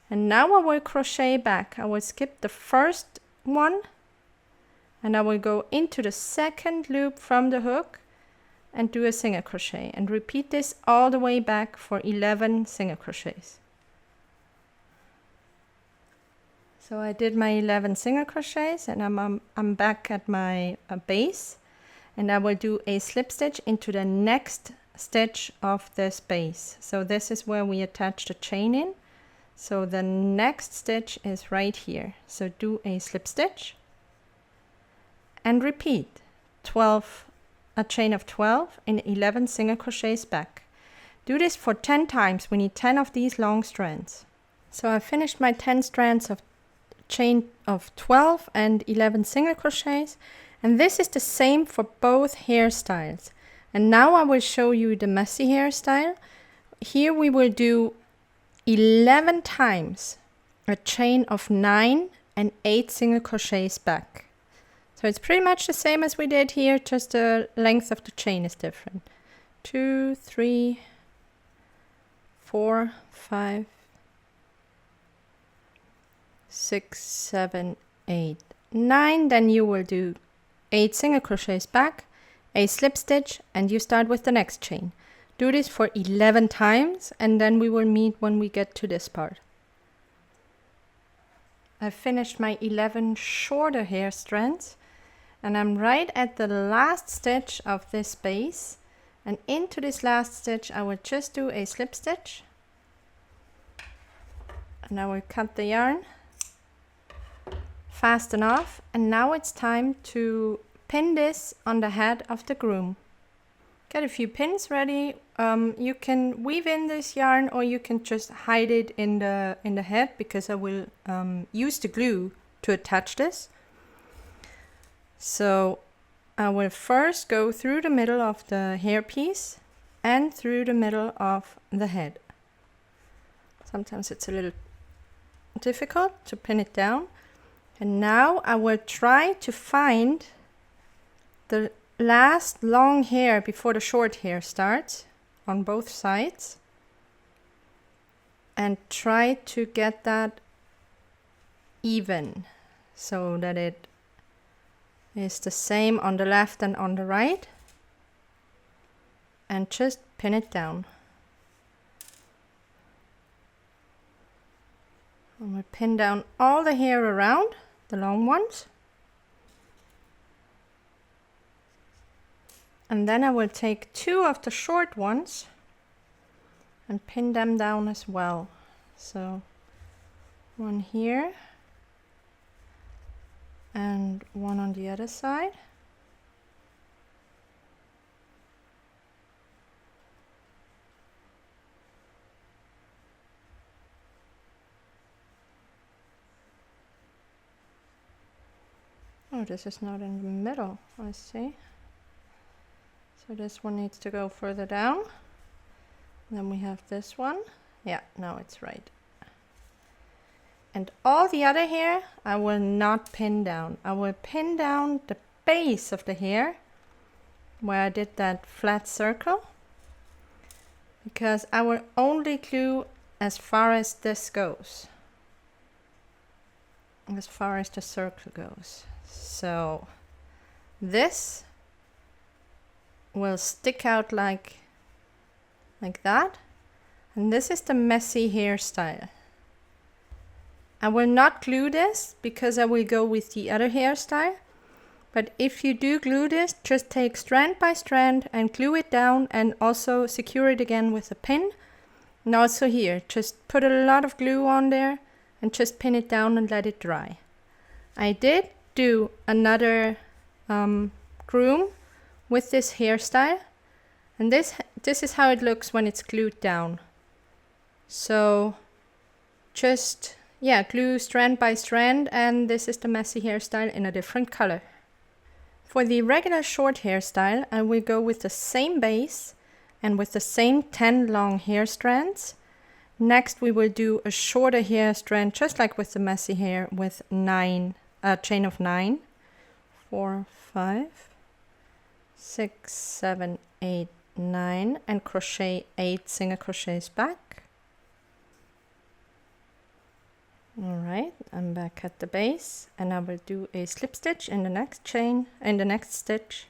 And now I will crochet back. I will skip the first one and I will go into the second loop from the hook and do a single crochet and repeat this all the way back for 11 single crochets. So I did my 11 single crochets and I'm back at my base, and I will do a slip stitch into the next stitch of this base. So this is where we attach the chain in. So the next stitch is right here. So do a slip stitch and repeat 12, a chain of 12 and 11 single crochets back. Do this for 10 times. We need 10 of these long strands. So I finished my 10 strands of chain of 12 and 11 single crochets, and this is the same for both hairstyles. And now I will show you the messy hairstyle. Here we will do 11 times a chain of 9 and 8 single crochets back. So it's pretty much the same as we did here, just the length of the chain is different. 2, 3, 4, 5, 6, 7, 8, 9. Then you will do 8 single crochets back, a slip stitch, and you start with the next chain. Do this for 11 times and then we will meet when we get to this part. I finished my 11 shorter hair strands and I'm right at the last stitch of this base, and into this last stitch I will just do a slip stitch and I will cut the yarn fast enough, and now it's time to pin this on the head of the groom. Get a few pins ready. You can weave in this yarn or you can just hide it in the head, because I will use the glue to attach this. So I will first go through the middle of the hairpiece and through the middle of the head. Sometimes it's a little difficult to pin it down. And now I will try to find the last long hair before the short hair starts on both sides, and try to get that even so that it is the same on the left and on the right, and just pin it down. And we pin down all the hair around, the long ones. And then I will take 2 of the short ones and pin them down as well. So one here and one on the other side. Oh, this is not in the middle, I see. So this one needs to go further down. Then we have this one. Yeah, now it's right. And all the other hair I will not pin down. I will pin down the base of the hair where I did that flat circle, because I will only glue as far as this goes, as far as the circle goes. So this will stick out like that, and this is the messy hairstyle. I will not glue this because I will go with the other hairstyle, but if you do glue this, just take strand by strand and glue it down, and also secure it again with a pin. And also here, just put a lot of glue on there and just pin it down and let it dry. I did do another groom with this hairstyle, and this is how it looks when it's glued down. So just glue strand by strand, and this is the messy hairstyle in a different color. For the regular short hairstyle, I will go with the same base and with the same 10 long hair strands. Next we will do a shorter hair strand, just like with the messy hair, with chain of 9, 4, 5, 6, 7, 8, 9, and crochet 8 single crochets back. All right, I'm back at the base, and I will do a slip stitch in the next chain, in the next stitch.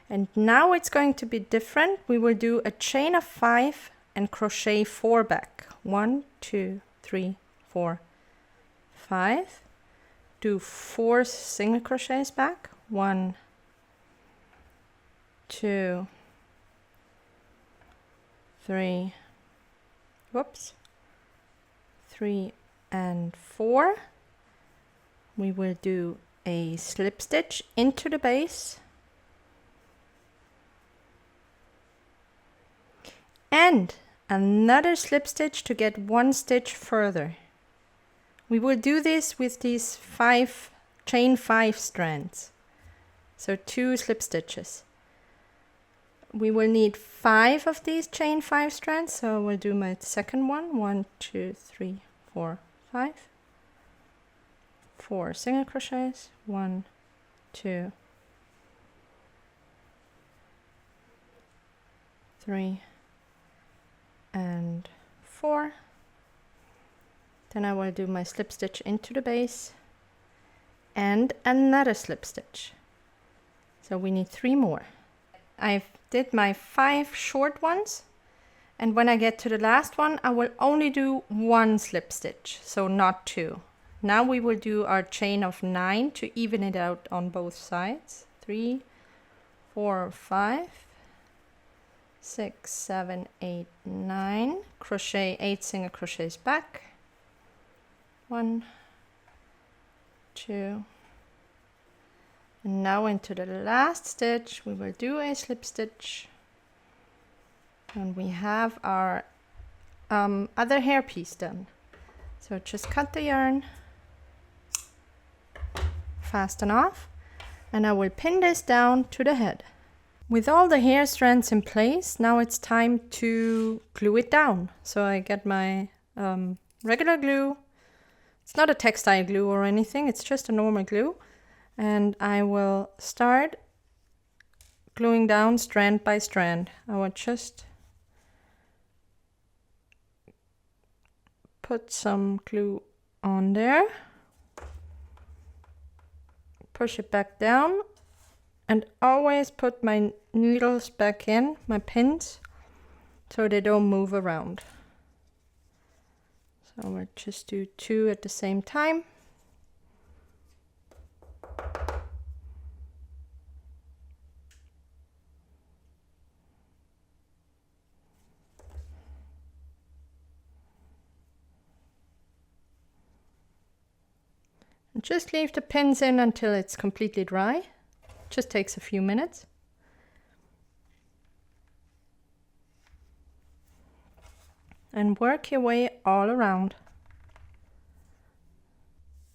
And now it's going to be different. We will do a chain of 5 and crochet 4 back. 1, 2, 3, 4, 5. Do 4 single crochets back. 1, 2, 3, whoops, 3 and 4. We will do a slip stitch into the base and another slip stitch to get 1 stitch further. We will do this with these 5 chain 5 strands, so 2 slip stitches. We will need 5 of these chain 5 strands, so we'll do my second one. 1, 2, 3, 4, 5. 4 single crochets. 1, 2, 3, and 4. Then I will do my slip stitch into the base and another slip stitch. So we need 3 more. I did my 5 short ones, and when I get to the last one, I will only do 1 slip stitch, so not 2. Now we will do our chain of 9 to even it out on both sides. 3, 4, 5, 6, 7, 8, 9. Crochet 8 single crochets back. 1, 2. And now into the last stitch, we will do a slip stitch. And we have our other hairpiece done. So just cut the yarn, fasten off, and I will pin this down to the head. With all the hair strands in place, now it's time to glue it down. So I get my regular glue. It's not a textile glue or anything, it's just a normal glue. And I will start gluing down strand by strand. I will just put some glue on there, push it back down, and always put my needles back in, my pins, so they don't move around. So we'll just do 2 at the same time. And just leave the pins in until it's completely dry. Just takes a few minutes. And work your way all around.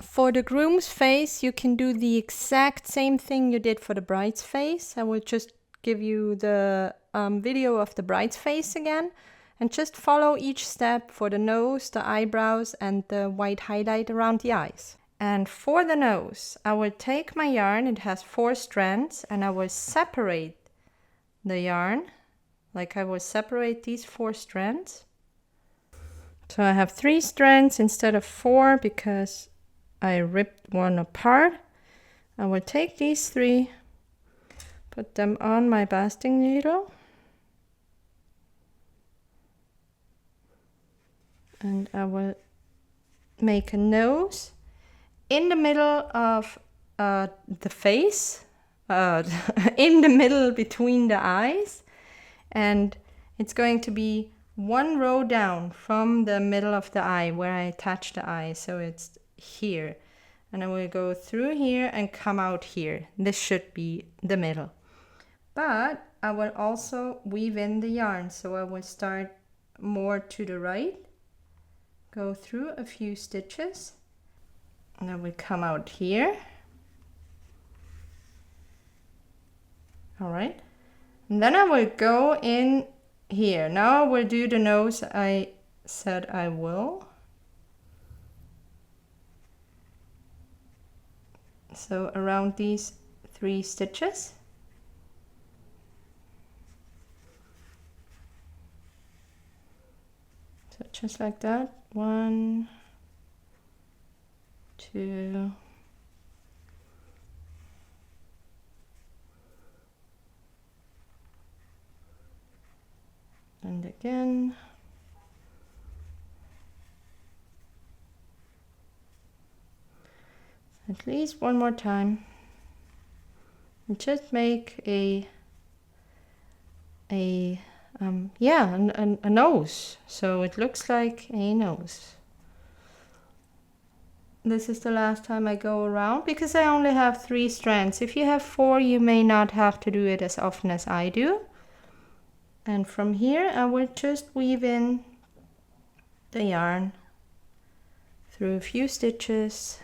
For the groom's face, you can do the exact same thing you did for the bride's face. I will just give you the video of the bride's face again, and just follow each step for the nose, the eyebrows, and the white highlight around the eyes. And for the nose, I will take my yarn, it has 4 strands, and I will separate the yarn, like I will separate these 4 strands. So I have 3 strands instead of 4 because I ripped one apart. I will take these 3, put them on my basting needle, and I will make a nose in the middle of the face, in the middle between the eyes, and it's going to be 1 row down from the middle of the eye where I attach the eye, so it's here, and I will go through here and come out here. This should be the middle, but I will also weave in the yarn, so I will start more to the right, go through a few stitches, and I will come out here. All right, and then I will go in here. Now I will do the nose I said I will. So around these 3 stitches. So just like that. 1, 2. And again. At least one more time. And just make a nose, so it looks like a nose. This is the last time I go around because I only have 3 strands. If you have 4, you may not have to do it as often as I do. And from here I will just weave in the yarn through a few stitches.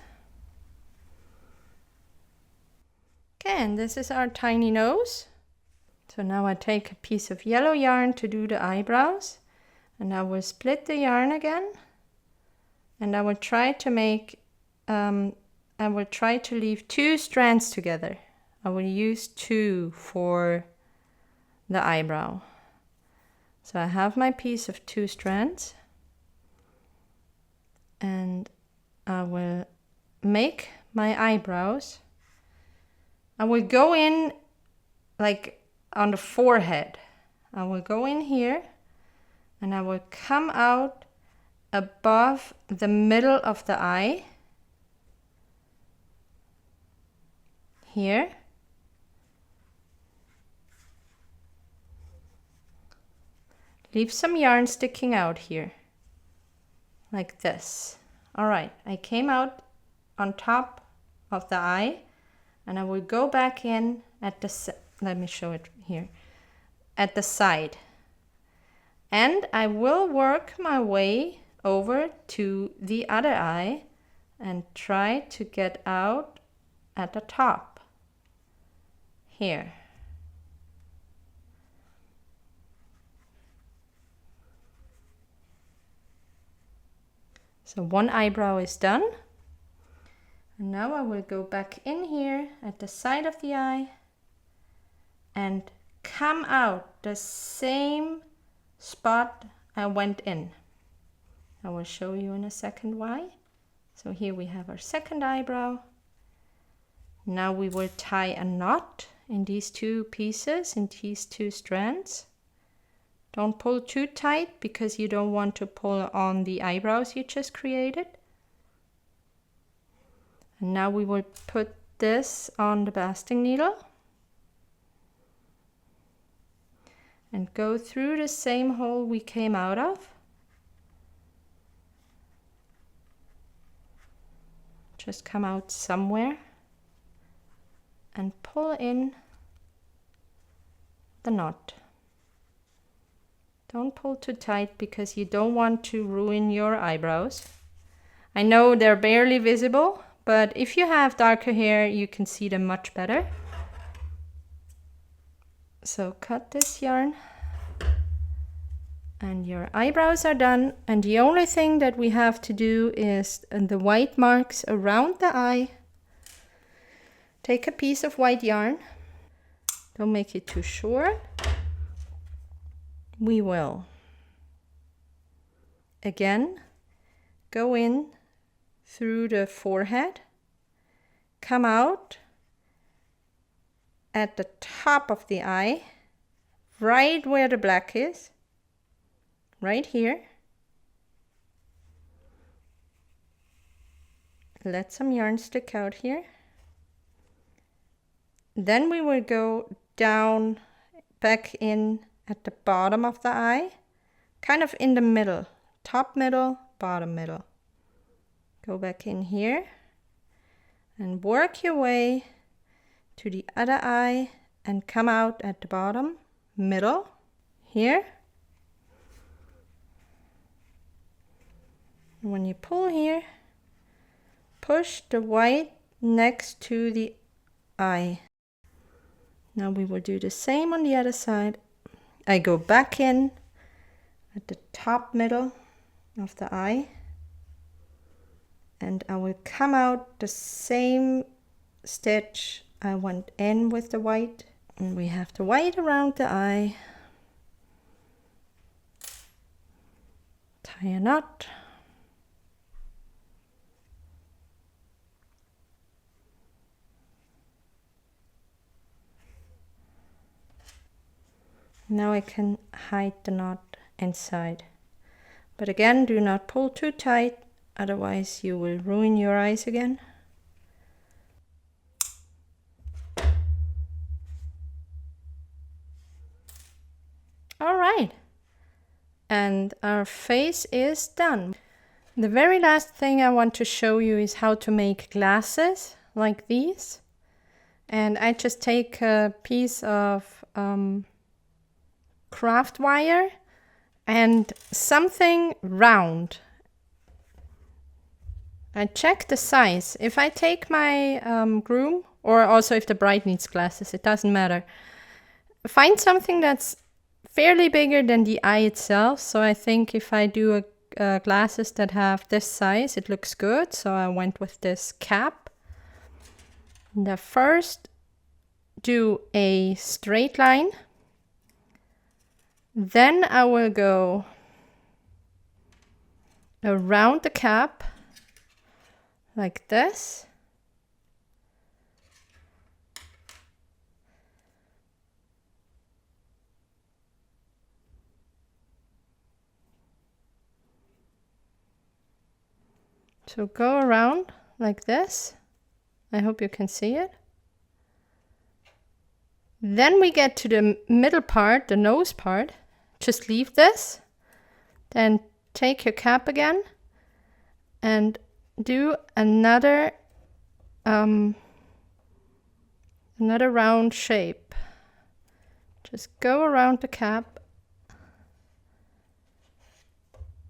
Okay, and this is our tiny nose. So now I take a piece of yellow yarn to do the eyebrows, and I will split the yarn again, and I will try to make leave 2 strands together. I will use 2 for the eyebrow. So I have my piece of 2 strands, and I will make my eyebrows. I will go in like on the forehead. I will go in here and I will come out above the middle of the eye here. Leave some yarn sticking out here like this. All right, I came out on top of the eye, and I will go back in at the, let me show it here, at the side. And I will work my way over to the other eye and try to get out at the top here. So one eyebrow is done. And now I will go back in here at the side of the eye and come out the same spot I went in. I will show you in a second why. So here we have our second eyebrow. Now we will tie a knot in these 2 pieces, in these 2 strands. Don't pull too tight because you don't want to pull on the eyebrows you just created. And now we will put this on the basting needle and go through the same hole we came out of. Just come out somewhere and pull in the knot. Don't pull too tight because you don't want to ruin your eyebrows. I know they're barely visible, but if you have darker hair, you can see them much better. So cut this yarn and your eyebrows are done. And the only thing that we have to do is the white marks around the eye. Take a piece of white yarn. Don't make it too short. We will again go in through the forehead, come out at the top of the eye, right where the black is, right here. Let some yarn stick out here. Then we will go down back in at the bottom of the eye, kind of in the middle, top middle, bottom middle. Go back in here and work your way to the other eye and come out at the bottom, middle, here. When you pull here, push the white next to the eye. Now we will do the same on the other side. I go back in at the top middle of the eye and I will come out the same stitch I went in with the white, and we have the white around the eye. Tie a knot. Now I can hide the knot inside. But again, do not pull too tight, otherwise you will ruin your eyes again. All right, and our face is done. The very last thing I want to show you is how to make glasses like these. And I just take a piece of craft wire and something round. I check the size. If I take my groom, or also if the bride needs glasses, it doesn't matter. Find something that's fairly bigger than the eye itself. So I think if I do glasses that have this size, it looks good. So I went with this cap. The first, do a straight line. Then I will go around the cap like this. So go around like this. I hope you can see it. Then we get to the middle part, the nose part. Just leave this. Then take your cap again and do another round shape. Just go around the cap.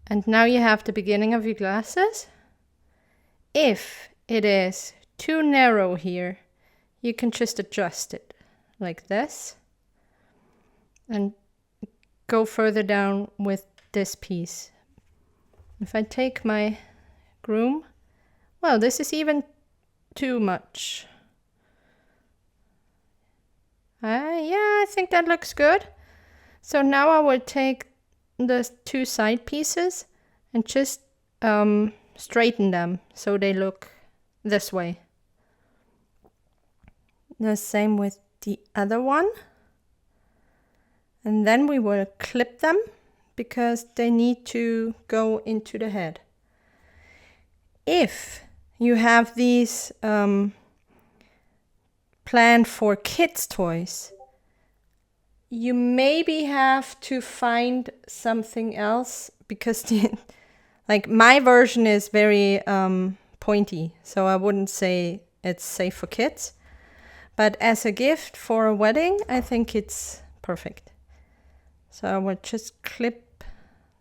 And now you have the beginning of your glasses. If it is too narrow here, you can just adjust it like this and go further down with this piece. If I take my groom, well, this is even too much. Yeah, I think that looks good. So now I will take the two side pieces and just straighten them so they look this way. The same with the other one. And then we will clip them because they need to go into the head. If you have these planned for kids' toys, you maybe have to find something else because like my version is very pointy, so I wouldn't say it's safe for kids. But as a gift for a wedding, I think it's perfect. So I will just clip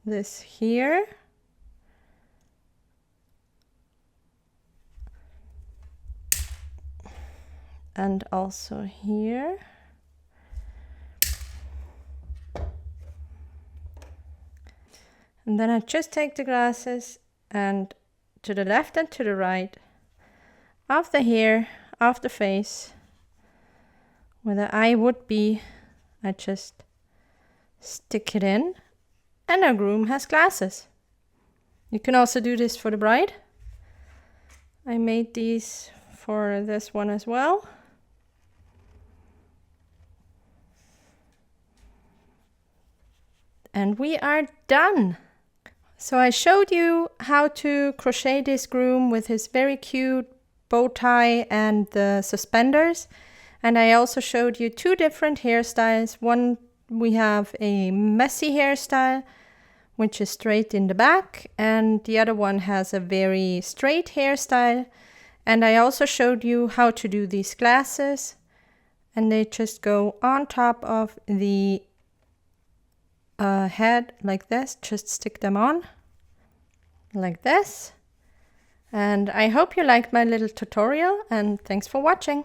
this here. And also here. And then I just take the glasses and to the left and to the right of the hair, of the face, where the eye would be, I just stick it in and our groom has glasses. You can also do this for the bride. I made these for this one as well. And we are done. So I showed you how to crochet this groom with his very cute bow tie and the suspenders. And I also showed you two different hairstyles. One, we have a messy hairstyle, which is straight in the back. And the other one has a very straight hairstyle. And I also showed you how to do these glasses. And they just go on top of the head like this. Just stick them on like this. And I hope you liked my little tutorial, and thanks for watching.